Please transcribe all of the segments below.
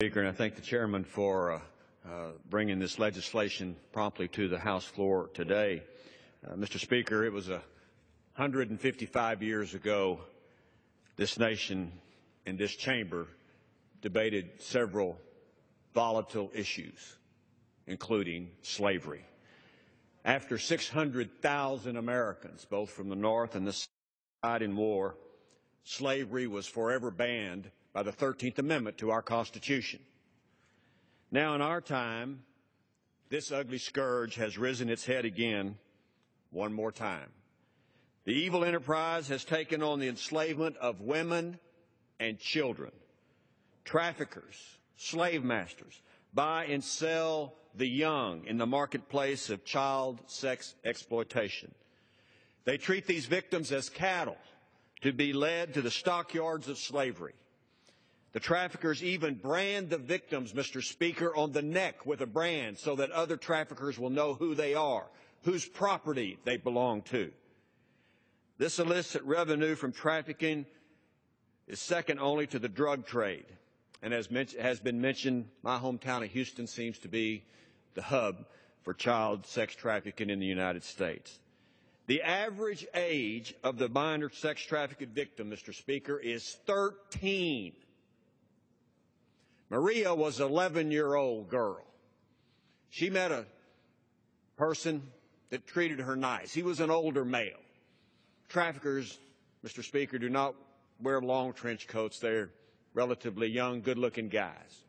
Speaker, and I thank the chairman for bringing this legislation promptly to the House floor today. Mr. Speaker, it was 155 years ago this nation and this chamber debated several volatile issues, including slavery. After 600,000 Americans, both from the North and the South, died in war, slavery was forever banned by the 13th Amendment to our Constitution. Now, in our time, this ugly scourge has risen its head again one more time. The evil enterprise has taken on the enslavement of women and children. Traffickers, slave masters, buy and sell the young in the marketplace of child sex exploitation. They treat these victims as cattle to be led to the stockyards of slavery. The traffickers even brand the victims, Mr. Speaker, on the neck with a brand so that other traffickers will know who they are, whose property they belong to. This illicit revenue from trafficking is second only to the drug trade. And as has been mentioned, my hometown of Houston seems to be the hub for child sex trafficking in the United States. The average age of the minor sex trafficking victim, Mr. Speaker, is 13. Maria was an 11-year-old girl. She met a person that treated her nice. He was an older male. Traffickers, Mr. Speaker, do not wear long trench coats. They're relatively young, good-looking guys.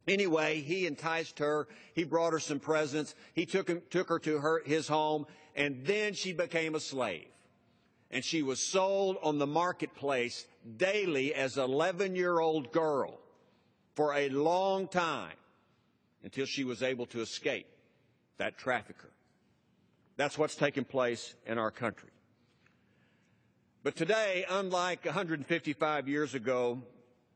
Anyway, he enticed her. He brought her some presents. He took her to his home, and then she became a slave. And she was sold on the marketplace daily as an 11-year-old girl for a long time until she was able to escape that trafficker. That's what's taking place in our country. But today, unlike 155 years ago,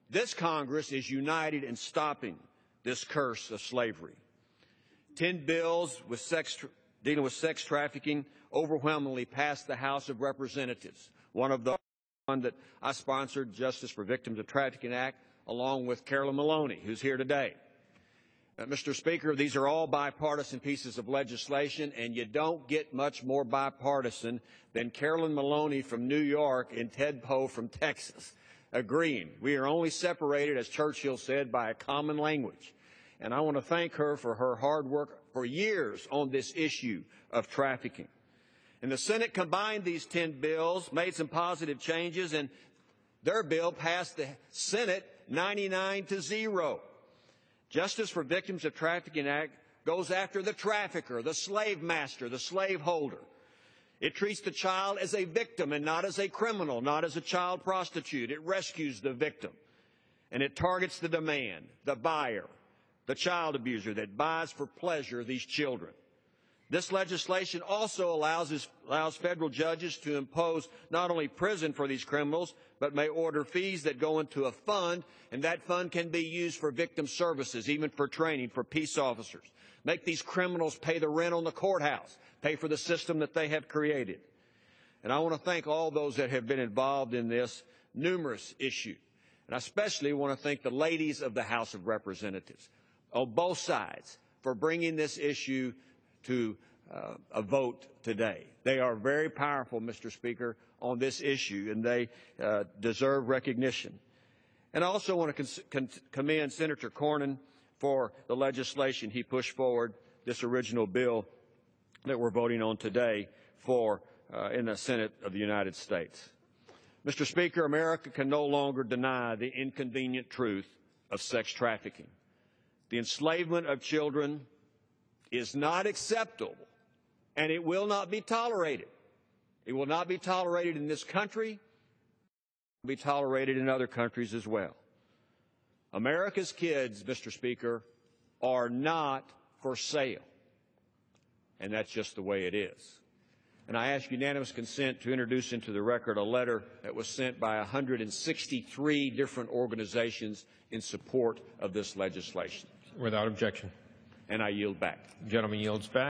this Congress is united in stopping this curse of slavery. 10 bills dealing with sex trafficking overwhelmingly passed the House of Representatives. One that I sponsored, Justice for Victims of Trafficking Act, along with Carolyn Maloney, who's here today. Mr. Speaker, these are all bipartisan pieces of legislation, and you don't get much more bipartisan than Carolyn Maloney from New York and Ted Poe from Texas agreeing. We are only separated, as Churchill said, by a common language. And I want to thank her for her hard work for years on this issue of trafficking. And the Senate combined these 10 bills, made some positive changes, and their bill passed the Senate 99-0. Justice for Victims of Trafficking Act goes after the trafficker, the slave master, the slave holder. It treats the child as a victim and not as a criminal, not as a child prostitute. It rescues the victim. And it targets the demand, the buyer, the child abuser that buys for pleasure these children. This legislation also allows federal judges to impose not only prison for these criminals, but may order fees that go into a fund, and that fund can be used for victim services, even for training for peace officers. Make these criminals pay the rent on the courthouse, pay for the system that they have created. And I want to thank all those that have been involved in this numerous issue. And I especially want to thank the ladies of the House of Representatives on both sides for bringing this issue to a vote today. They are very powerful, Mr. Speaker, on this issue, and they deserve recognition. And I also want to commend Senator Cornyn for the legislation he pushed forward, this original bill that we're voting on today in the Senate of the United States. Mr. Speaker, America can no longer deny the inconvenient truth of sex trafficking. The enslavement of children is not acceptable, and it will not be tolerated. It will not be tolerated in this country. It will be tolerated in other countries as well. America's kids, Mr. Speaker, are not for sale, and that's just the way it is. And I ask unanimous consent to introduce into the record a letter that was sent by 163 different organizations in support of this legislation. Without objection. And I yield back. The gentleman yields back.